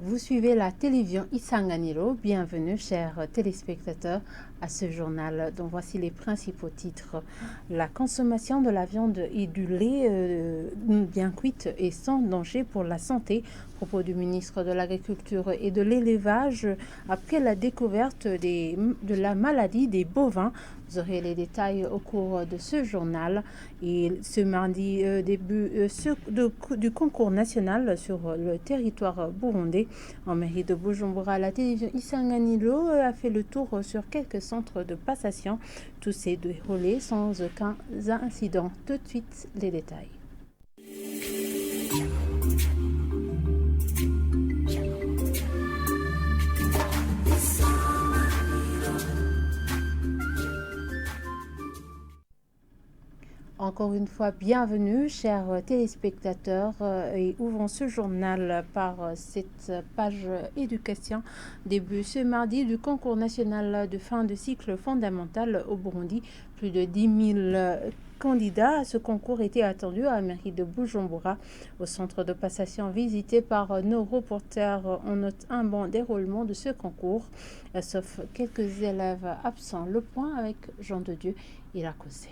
Vous suivez la télévision Isanganiro. Bienvenue, chers téléspectateurs, à ce journal dont voici les principaux titres. La consommation de la viande et du lait bien cuite est sans danger pour la santé. Propos du ministre de l'Agriculture et de l'Élevage après la découverte de la maladie des bovins. Vous aurez les détails au cours de ce journal. Et ce mardi, début du concours national sur le territoire burundais. En mairie de Bujumbura, la télévision Isanganiro a fait le tour sur quelques centres de passation. Tout s'est déroulé sans aucun incident. Tout de suite, les détails. Encore une fois, bienvenue, chers téléspectateurs, et ouvrons ce journal par cette page éducation. Début ce mardi du concours national de fin de cycle fondamental au Burundi. Plus de 10 000 candidats à ce concours étaient attendus à la mairie de Bujumbura. Au centre de passation visité par nos reporters, on note un bon déroulement de ce concours, sauf quelques élèves absents. Le point avec Jean de Dieu et la Cossé.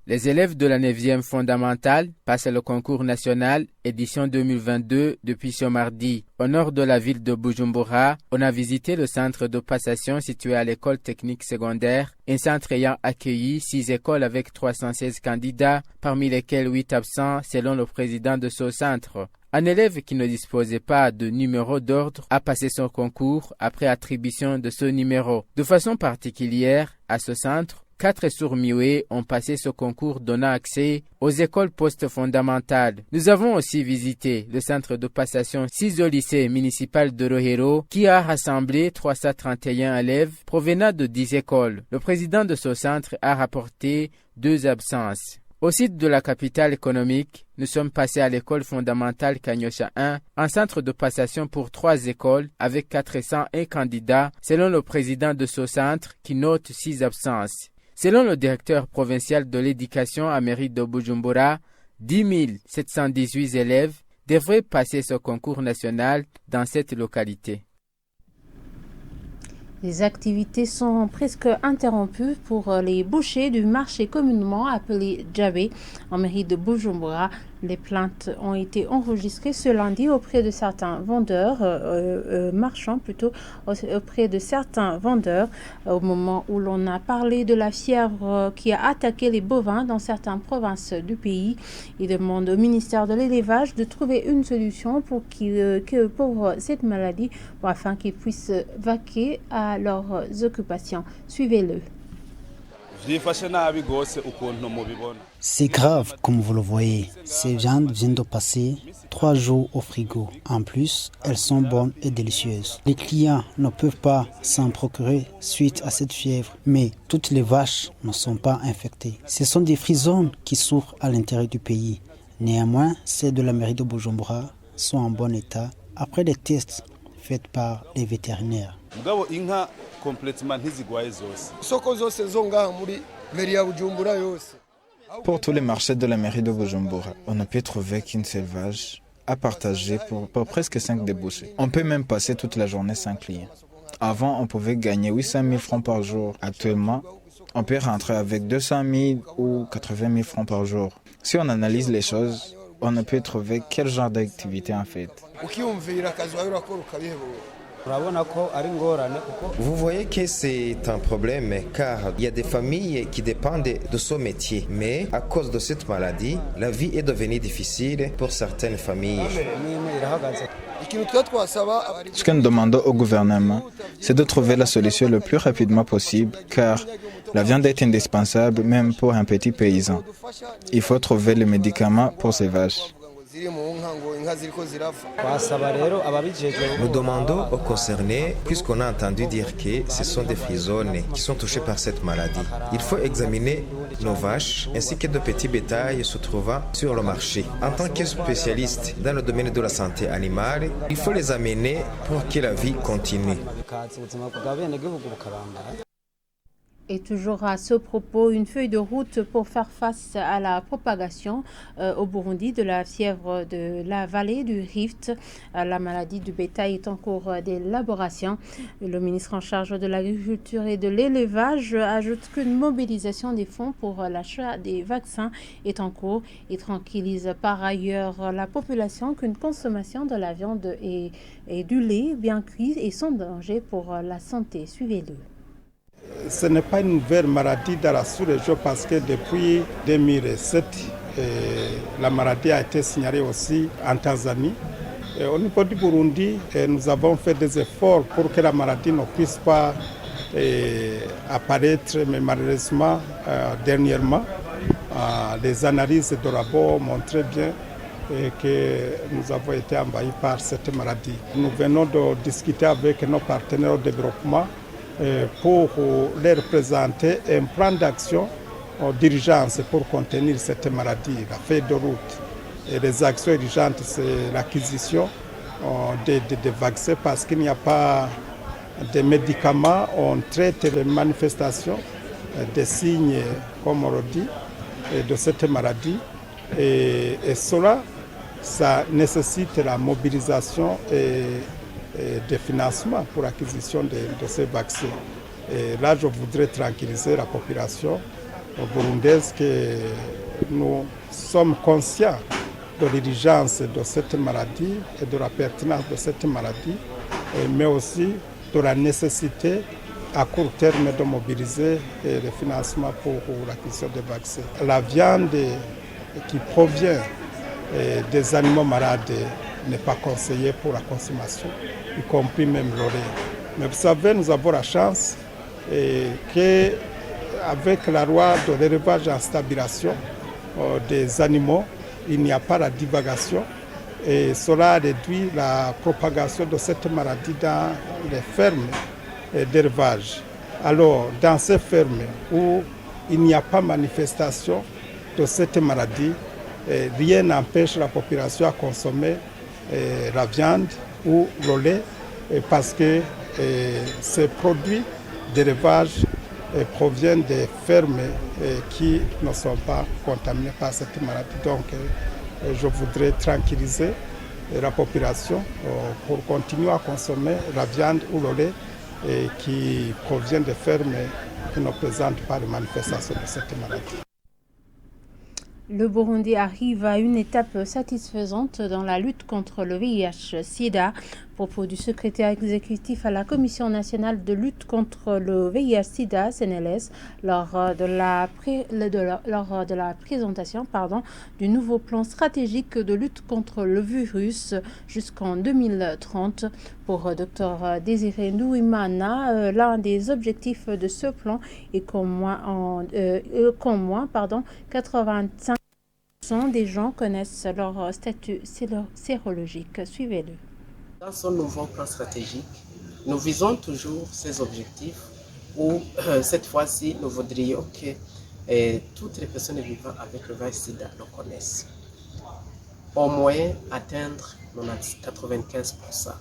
Les élèves de la 9e fondamentale passent le concours national édition 2022 depuis ce mardi. Au nord de la ville de Bujumbura, on a visité le centre de passation situé à l'école technique secondaire, un centre ayant accueilli 6 écoles avec 316 candidats, parmi lesquels 8 absents selon le président de ce centre. Un élève qui ne disposait pas de numéro d'ordre a passé son concours après attribution de ce numéro. De façon particulière, à ce centre, 4 sourds-muets ont passé ce concours donnant accès aux écoles post-fondamentales. Nous avons aussi visité le centre de passation 6 au lycée municipal de Rohero qui a rassemblé 331 élèves provenant de 10 écoles. Le président de ce centre a rapporté 2 absences. Au site de la capitale économique, nous sommes passés à l'école fondamentale Kanyosha 1, un centre de passation pour 3 écoles avec 401 candidats, selon le président de ce centre qui note 6 absences. Selon le directeur provincial de l'éducation à mairie de Bujumbura, 10 718 élèves devraient passer ce concours national dans cette localité. Les activités sont presque interrompues pour les bouchers du marché communément appelé Djabé en mairie de Bujumbura. Les plaintes ont été enregistrées ce lundi auprès de certains vendeurs, marchands plutôt, auprès de certains vendeurs, au moment où l'on a parlé de la fièvre qui a attaqué les bovins dans certaines provinces du pays. Ils demandent au ministère de l'Élevage de trouver une solution pour cette maladie, afin qu'ils puissent vaquer à leurs occupations. Suivez-le. C'est grave, comme vous le voyez. Ces viandes viennent de passer 3 jours au frigo. En plus, elles sont bonnes et délicieuses. Les clients ne peuvent pas s'en procurer suite à cette fièvre, mais toutes les vaches ne sont pas infectées. Ce sont des frisons qui souffrent à l'intérieur du pays. Néanmoins, celles de la mairie de Bujumbura sont en bon état après des tests faits par les vétérinaires. Pour tous les marchés de la mairie de Bujumbura, on ne peut trouver qu'une seule vache à partager pour presque 5 débouchés. On peut même passer toute la journée sans clients. Avant, on pouvait gagner 800 000 francs par jour. Actuellement, on peut rentrer avec 200 000 ou 80 000 francs par jour. Si on analyse les choses, on ne peut trouver quel genre d'activité en fait. Vous voyez que c'est un problème car il y a des familles qui dépendent de ce métier. Mais à cause de cette maladie, la vie est devenue difficile pour certaines familles. Ce que nous demandons au gouvernement, c'est de trouver la solution le plus rapidement possible car la viande est indispensable même pour un petit paysan. Il faut trouver les médicaments pour ces vaches. Nous demandons aux concernés, puisqu'on a entendu dire que ce sont des frisonnes qui sont touchés par cette maladie. Il faut examiner nos vaches ainsi que de petits bétails se trouvant sur le marché. En tant que spécialiste dans le domaine de la santé animale, il faut les amener pour que la vie continue. Et toujours à ce propos, une feuille de route pour faire face à la propagation au Burundi de la fièvre de la vallée du Rift. La maladie du bétail est en cours d'élaboration. Le ministre en charge de l'agriculture et de l'élevage ajoute qu'une mobilisation des fonds pour l'achat des vaccins est en cours et tranquillise par ailleurs la population qu'une consommation de la viande et du lait bien cuit est sans danger pour la santé. Suivez-le. Ce n'est pas une nouvelle maladie dans la sous-région parce que depuis 2007, la maladie a été signalée aussi en Tanzanie. Et au niveau du Burundi, nous avons fait des efforts pour que la maladie ne puisse pas apparaître, mais malheureusement, dernièrement, les analyses de labo montraient bien que nous avons été envahis par cette maladie. Nous venons de discuter avec nos partenaires au développement pour leur présenter un plan d'action d'urgence pour contenir cette maladie, la feuille de route. Et les actions urgentes, c'est l'acquisition des vaccins parce qu'il n'y a pas de médicaments. On traite les manifestations, des signes, comme on le dit, de cette maladie. Et cela, ça nécessite la mobilisation et des financements pour l'acquisition de ces vaccins. Et là, je voudrais tranquilliser la population burundaise que nous sommes conscients de l'urgence de cette maladie et de la pertinence de cette maladie, mais aussi de la nécessité à court terme de mobiliser les financements pour l'acquisition des vaccins. La viande qui provient des animaux malades n'est pas conseillée pour la consommation, y compris même le lait. Mais vous savez, nous avons la chance qu'avec la loi de l'élevage en stabilisation des animaux, il n'y a pas la divagation et cela réduit la propagation de cette maladie dans les fermes d'élevage. Alors, dans ces fermes où il n'y a pas manifestation de cette maladie, rien n'empêche la population à consommer la viande ou le lait parce que ces produits d'élevage proviennent des fermes qui ne sont pas contaminées par cette maladie. Donc, je voudrais tranquilliser la population pour continuer à consommer la viande ou le lait qui provient des fermes qui ne présentent pas de manifestation de cette maladie. Le Burundi arrive à une étape satisfaisante dans la lutte contre le VIH-Sida. Propos du secrétaire exécutif à la Commission nationale de lutte contre le VIH-Sida, CNLS, lors de la présentation du nouveau plan stratégique de lutte contre le virus jusqu'en 2030. Pour Dr Désiré Ndouimana, l'un des objectifs de ce plan est qu'au moins 85% des gens connaissent leur statut sérologique. Suivez-le. Dans son nouveau plan stratégique, nous visons toujours ces objectifs où cette fois-ci, nous voudrions que toutes les personnes vivant avec le VIH-Sida le connaissent. Au moins atteindre 95%.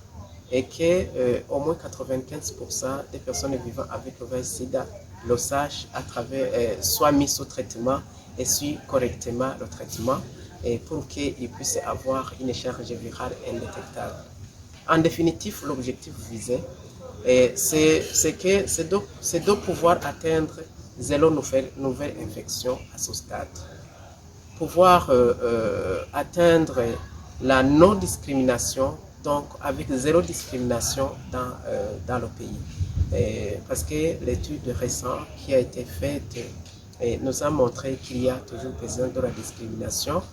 Et que au moins 95% des personnes vivant avec le VIH-Sida le sachent à travers, soit mis sous traitement et suivent correctement le traitement et pour qu'ils puissent avoir une charge virale indétectable. En définitive, l'objectif visé, c'est de pouvoir atteindre zéro nouvelle infection à ce stade. Pouvoir atteindre la non-discrimination, donc avec zéro discrimination dans le pays. Parce que l'étude récente qui a été faite nous a montré qu'il y a toujours besoin de la discrimination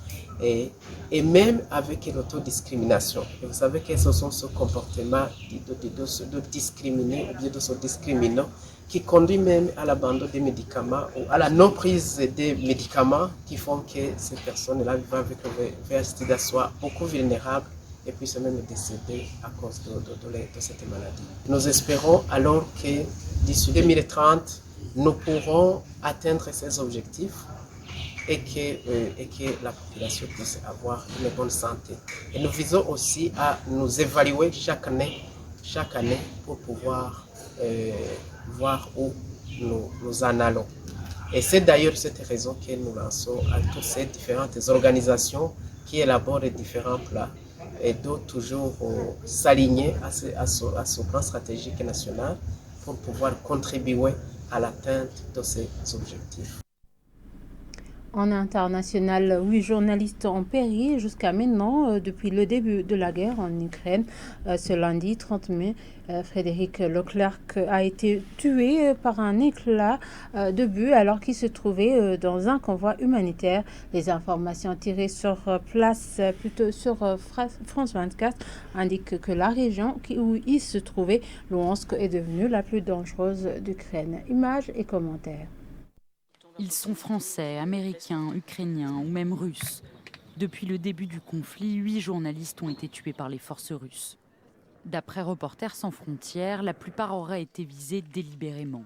et même avec l'autodiscrimination. Et vous savez que ce sont ce comportement de discriminer ou bien de se discriminer qui conduit même à l'abandon des médicaments ou à la non-prise des médicaments qui font que ces personnes-là vivant avec le VIH-Sida soient beaucoup vulnérables et puissent même décéder à cause de cette maladie. Nous espérons alors que d'ici 2030, nous pourrons atteindre ces objectifs et que la population puisse avoir une bonne santé. Et nous visons aussi à nous évaluer chaque année pour pouvoir voir où nous en allons. Et c'est d'ailleurs cette raison que nous lançons à toutes ces différentes organisations qui élaborent les différents plats et doivent toujours s'aligner à ce plan stratégique national pour pouvoir contribuer à l'atteinte de ces objectifs. En international, 8 journalistes ont péri jusqu'à maintenant depuis le début de la guerre en Ukraine. Ce lundi 30 mai, Frédéric Leclerc a été tué par un éclat d'obus alors qu'il se trouvait dans un convoi humanitaire. Les informations tirées sur place, plutôt sur France 24, indiquent que la région où il se trouvait, Louhansk, est devenue la plus dangereuse d'Ukraine. Images et commentaires. Ils sont français, américains, ukrainiens ou même russes. Depuis le début du conflit, 8 journalistes ont été tués par les forces russes. D'après Reporters sans frontières, la plupart auraient été visés délibérément.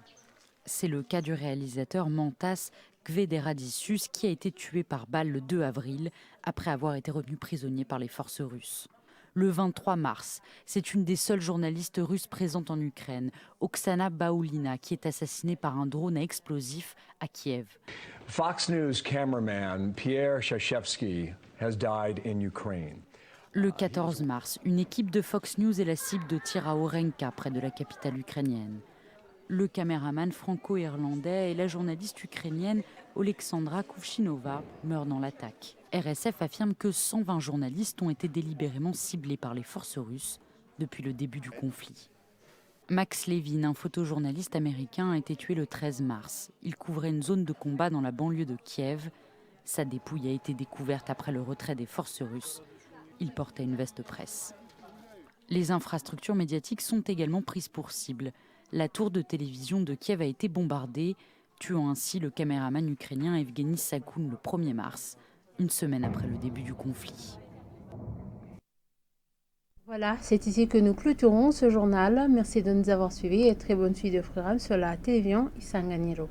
C'est le cas du réalisateur Mantas Kvedradicius qui a été tué par balle le 2 avril après avoir été retenu prisonnier par les forces russes. Le 23 mars, c'est une des seules journalistes russes présentes en Ukraine, Oksana Baoulina, qui est assassinée par un drone à explosifs à Kiev. Fox News cameraman Pierre Shashevsky has died in Ukraine. Le 14 mars, une équipe de Fox News est la cible de tirs à Orenka, près de la capitale ukrainienne. Le caméraman franco-irlandais et la journaliste ukrainienne Oleksandra Kuvshinova meurent dans l'attaque. RSF affirme que 120 journalistes ont été délibérément ciblés par les forces russes depuis le début du conflit. Max Levin, un photojournaliste américain, a été tué le 13 mars. Il couvrait une zone de combat dans la banlieue de Kiev. Sa dépouille a été découverte après le retrait des forces russes. Il portait une veste presse. Les infrastructures médiatiques sont également prises pour cible. La tour de télévision de Kiev a été bombardée, tuant ainsi le caméraman ukrainien Evgeny Sakoun le 1er mars, une semaine après le début du conflit. Voilà, c'est ici que nous clôturons ce journal. Merci de nous avoir suivis et très bonne suite de programme sur la télévision Isanganiro.